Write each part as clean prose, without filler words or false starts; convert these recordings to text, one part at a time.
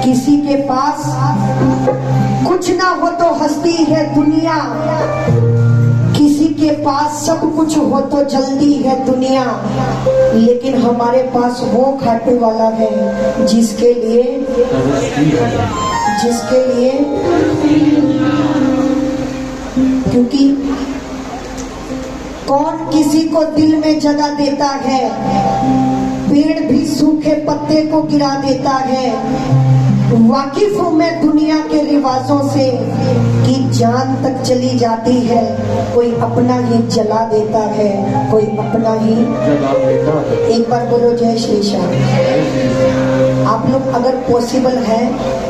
किसी के पास कुछ ना हो तो हंसती है दुनिया, किसी के पास सब कुछ हो तो जल्दी है दुनिया, लेकिन हमारे पास वो खाटू वाला है जिसके लिए क्योंकि कौन किसी को दिल में जगह देता है, पेड़ भी सूखे पत्ते को गिरा देता है। वाकिफ हूं मैं दुनिया के रिवाजों से कि जान तक चली जाती है, कोई अपना ही जला देता है, कोई अपना ही जला देता है। एक बार बोलो जय श्री श्याम। आप लोग अगर पॉसिबल है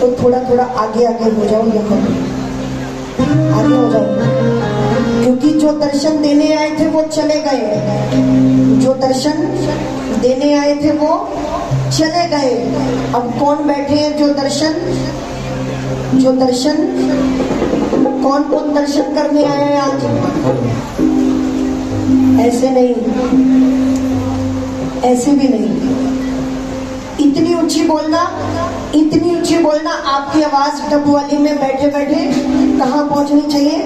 तो थोड़ा थोड़ा आगे आगे हो जाओ, यहाँ आगे हो जाओ, क्योंकि जो दर्शन देने आए थे वो चले गए, जो दर्शन देने आए थे वो चले गए। अब कौन बैठे हैं जो दर्शन कौन कौन दर्शन करने आए हैं आज? ऐसे नहीं, ऐसे भी नहीं, इतनी ऊंची बोलना, इतनी ऊंची बोलना। आपकी आवाज डबवाली में बैठे बैठे कहाँ पहुंचनी चाहिए?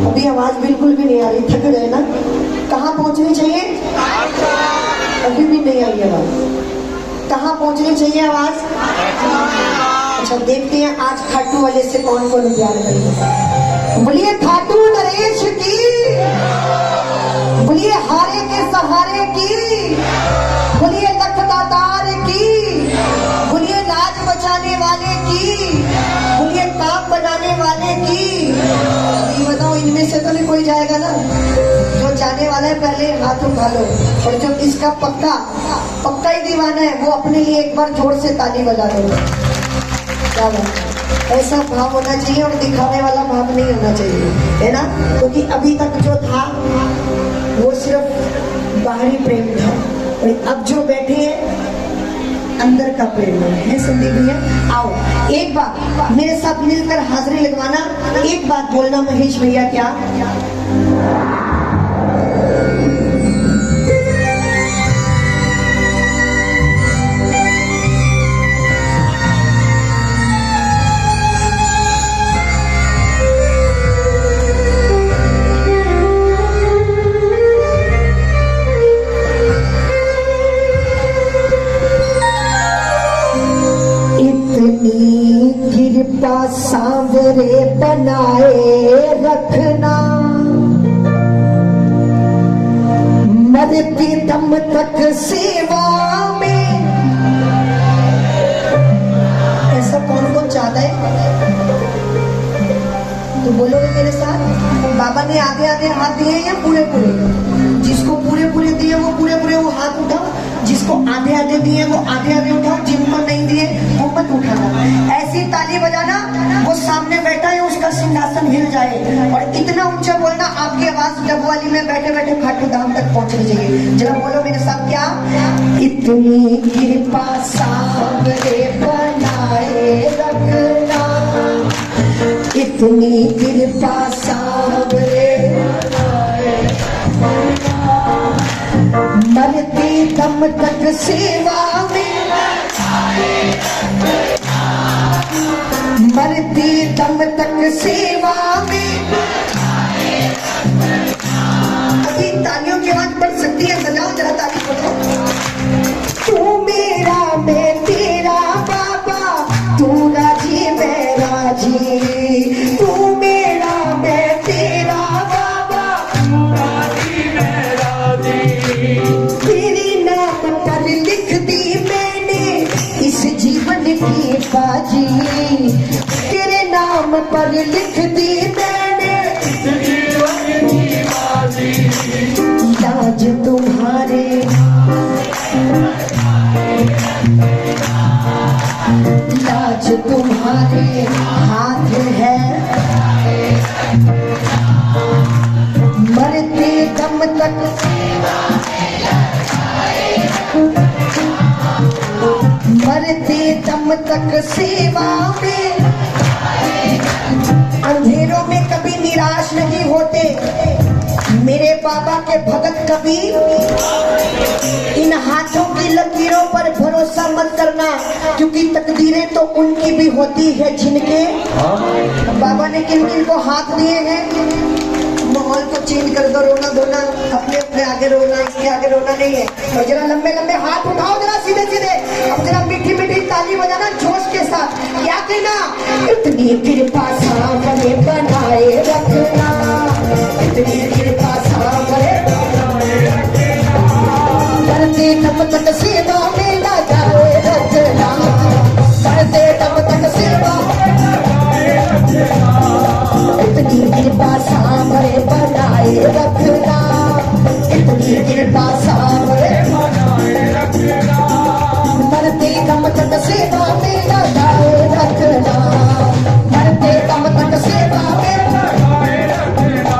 अभी आवाज बिल्कुल भी नहीं आ रही, थक गए ना? कहाँ पहुंचनी चाहिए? अभी भी नहीं आई आवाज। कहाँ पहुंचनी चाहिए आवाज? अच्छा, देखते हैं आज खाटू वाले से कौन कौन प्यार करेगा। बोलिए खाटू नरेश की, बोलिए हारे के सहारे की, बोलिए लख दातार की, बोलिए लाज बचाने वाले की, बोलिए काम बनाने वाले की। ये बताओ, इनमें से तो नहीं कोई जाएगा ना? जो जाने वाला है पहले हाथ उठा लो, और जो इसका पक्का ही दीवाना है वो अपने लिए एक बार जोर से ताली बजा दो। क्या बात, ऐसा भाव होना चाहिए और दिखाने वाला भाव नहीं होना चाहिए, है ना? क्योंकि अभी तक जो था वो सिर्फ बाहरी प्रेम था, और अब जो बैठे हैं अंदर का प्रेम है। संदीप भैया आओ, एक बार मेरे साथ मिलकर हाजिरी लगवाना, एक बात बोलना महेश भैया। क्या कृपा सांवरे बनाए रखना, मरते दम तक सेवा में। ऐसा कौन कौन चाहता है? तो बोलोगे मेरे साथ, बाबा ने आधे आधे हाथ दिए या पूरे पूरे? जिसको पूरे पूरे दिए वो पूरे पूरे वो हाथ उठाओ, जिसको आधे आधे दिए वो आधे आधे उठाओ, जिनको नहीं दिए वो मत उठाना। ऐसी ताली बजाना वो सामने बैठा है उसका सिंहासन हिल जाए, और इतना ऊंचा बोलना आपकी आवाज डबवाली में बैठे बैठे खाटू धाम तक पहुंचनी चाहिए। जरा बोलो मेरे साथ, क्या इतनी कृपा सांवरे बनाए रखना, इतनी कृपा सांवरे मरते दम तक सेवा में, मरते दम तक सेवा में। अभी तालियों की आवाज बढ़ सकती है, बजाओ जरा ताली बोलो। तू मेरा मैं तेरा बाबा, तू राजी मैं राजी, तू मेरा मैं तेरा बाबा, तू राजी मैं राजी। तेरे नाम पर लिख दी मैंने इस जीवन की बाजी, तेरे नाम पर लिख दी मैंने इस जीवन की बाजी। लाज तुम्हारे, लाज तुम्हारे हाथ है, मरते दम तक मरते दम तक सेवा में। अंधेरों में कभी निराश नहीं होते, मेरे बाबा के भगत कबीर, इन हाथों की लकीरों पर भरोसा मत करना, क्योंकि तकदीरें तो उनकी भी होती है जिनके। बाबा ने किन किन को हाथ दिए हैं? माहौल को चेंज कर दो, रोना धोना अपने अपने आगे रोना, इसके आगे रोना नहीं है। और जरा लंबे लंबे हाथ उठाओ, जरा सीधे सीधे, अब जरा मीठी मीठी ताली बजाना जोश के साथ। क्या कहना? इतनी कृपा सामने बनाए रखना, इतनी कृपा सामने करते तब तक सेवा में लगाए रखना, करते तब तक सेवा। इतनी कृपा सामने बनाए रखना, इतनी कृपा सामने बनाए रखना, मरते दम तक सेवा में लगाए रखना, मरते दम तक सेवा में लगाए रखना।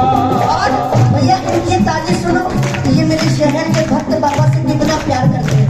और भैया इनकी ताली सुनो, ये मेरे शहर के भक्त बाबा से कितना प्यार करते हैं।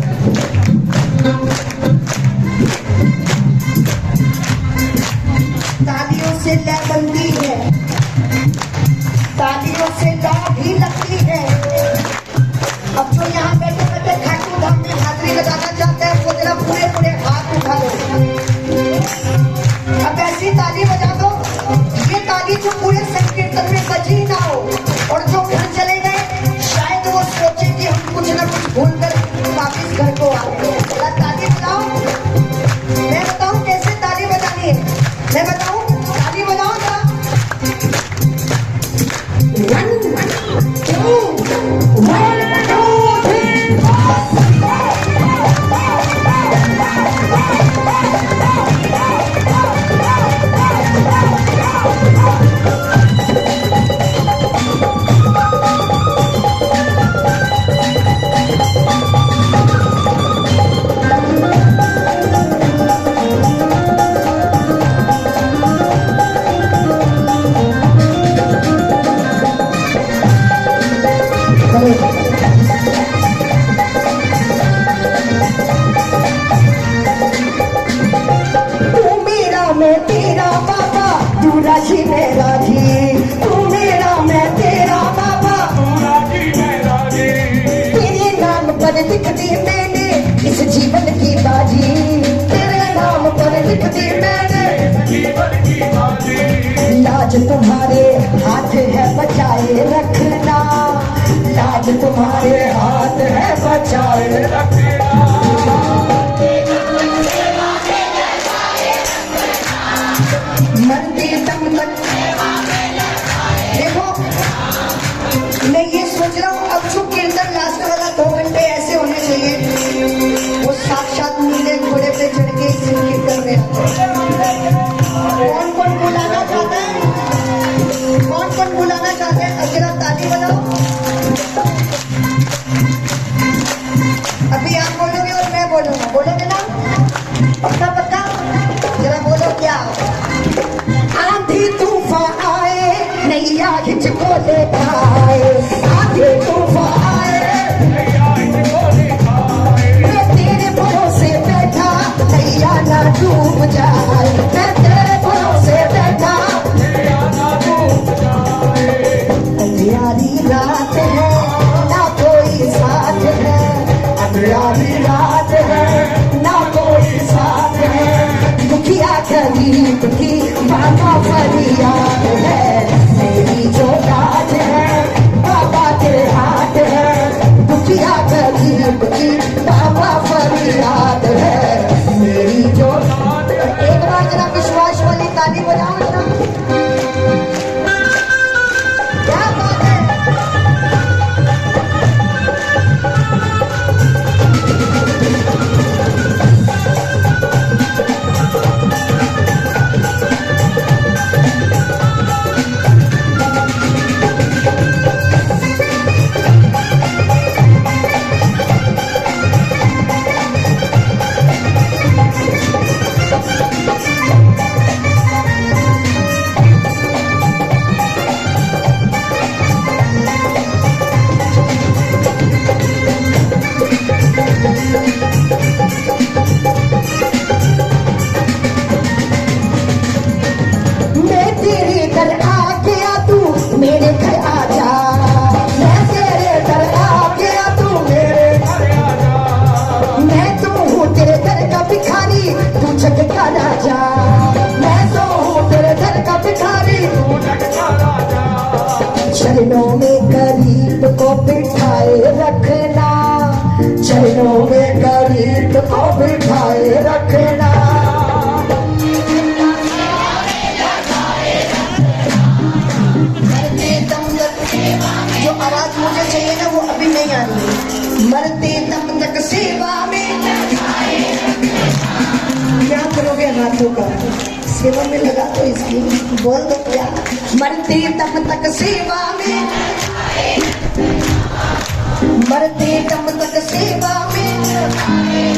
जग का राजा, मैं तो हूँ तेरे दर का भिखारी। चरणों में गरीब को बिठाए रखना, चरणों में गरीब को बिठाए रखना। जो आवाज मुझे चाहिए ना वो अभी नहीं आ रही। मरते दम तक सेवा में क्या करोगे हाथों का, सेवा में लगा दो इसकी, बोल दो क्या। मरते दम तक सेवा में, मरते दम तक सेवा में।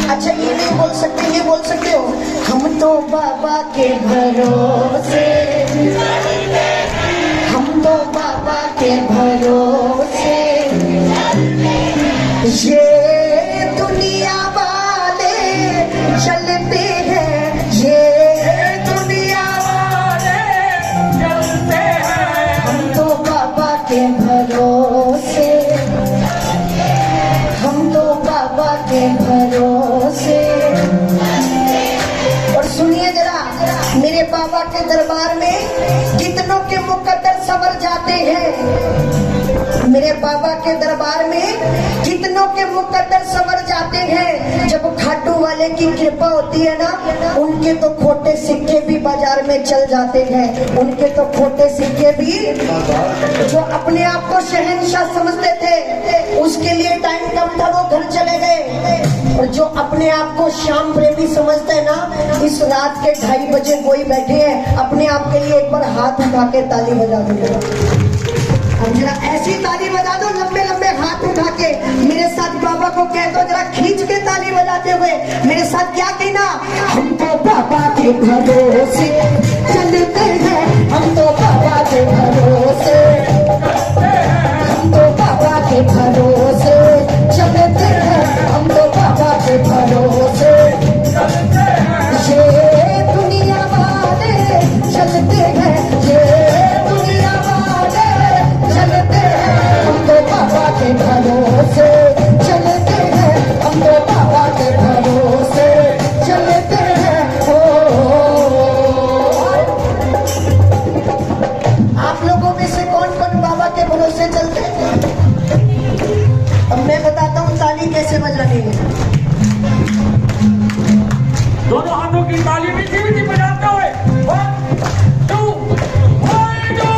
अच्छा ये नहीं बोल सकते, ये बोल सकते हो, हम तो बाबा के भरोसे, हम तो बाबा के भरोसे। ये दुनिया वाले चलते हैं, ये दुनिया वाले चलते हैं, हम तो बाबा के भरोसे, हम तो बाबा के भरोसे। और सुनिए जरा, मेरे बाबा के दरबार में कितनों के मुकद्दर संवर जाते हैं। मेरे बाबा के दरबार में कितनों के मुकद्दर संवर जाते हैं। जब खाटू वाले की कृपा होती है ना, उनके तो खोटे सिक्के भी बाजार में चल जाते हैं, उनके तो खोटे सिक्के भी। जो अपने आप को शहंशाह समझते थे, उसके लिए टाइम कम था, वो घर चले गए। और जो अपने आप को श्याम प्रेमी समझते हैं ना, इस रात के 2:30 बजे कोई बैठे हैं, अपने आप के लिए एक बार हाथ उठा के ताली बजा दो। अब जरा ऐसी ताली बजा दो, लंबे लंबे हाथ उठा के मेरे साथ बाबा को कह दो, जरा खींच के ताली बजाते हुए मेरे साथ क्या कहना। हम तो बाबा के भरोसे चलते हैं, हम तो बाबा के भरोसे, हम तो बाबा के भरोसे चलते हैं, हम तो बाबा के भरोसे। ये दुनिया वाले चलते हैं, ये दुनिया वाले चलते हैं, हम तो बाबा के भरोसे चलते हैं, हम तो बाबा के भरोसे चलते हैं। आप लोगों में से कौन कौन बाबा के भरोसे चलते हैं? अब मैं बताता हूँ ताली कैसे बजानी है। दोनों हाथों की ताली मीठी मीठी बजाते हुए 1 2 1 2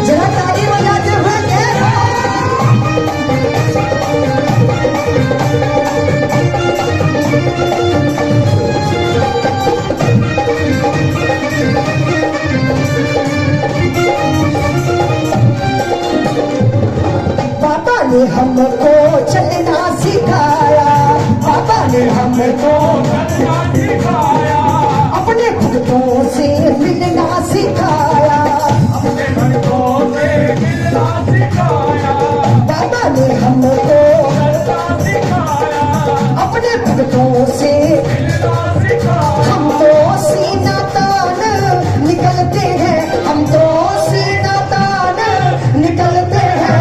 जरा ताली बजाते हुए बाबा ने हमको चलना सिखाया, बाबा ने हमको चलना सिखाया, अपने भक्तों से मिलना सिखाया, अपने भक्तों से मिलना सिखाया, बाबा ने हमको चलना सिखाया, अपने भक्तों से। मिलना सिखाया। हम तो सीना तान निकलते हैं, हम तो सीना तान निकलते हैं।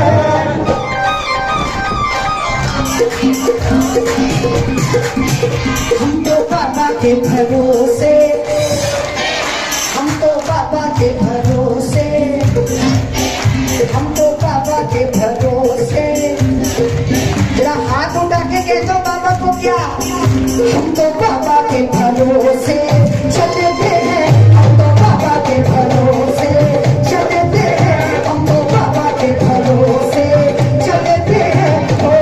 हम तो बाबा के भरोसे, हम तो बाबा के भरोसे, हम तो बाबा के भरोसे। जरा हाथ उठा के कह दो बाबा को क्या। हम तो बाबा के भरोसे चलते हैं, हम तो बाबा के भरोसे चलते हैं, हम तो बाबा के भरोसे चलते हैं। ओ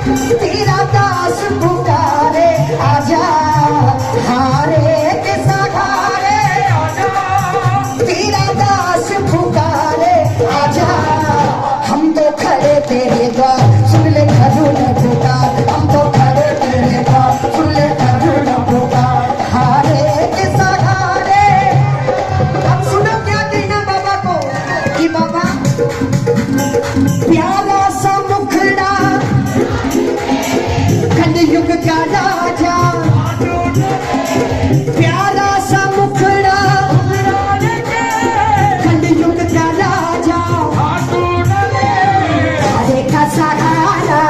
तेरा दास पुकारे आजा हारे के सहारे तेरा दास पुकारे आजा हम तो खड़े तेरे द्वार सुन ले करुण पुकार हम तो खड़े तेरे द्वार सुन ले करुण पुकार हारे के सहारे अब सुनो क्या कहना बाबा को कि बाबा प्यारा सा मुखड़ा कलयुग का राजा प्यारा सा मुखड़ा कलयुग का राजा हरे का सहारा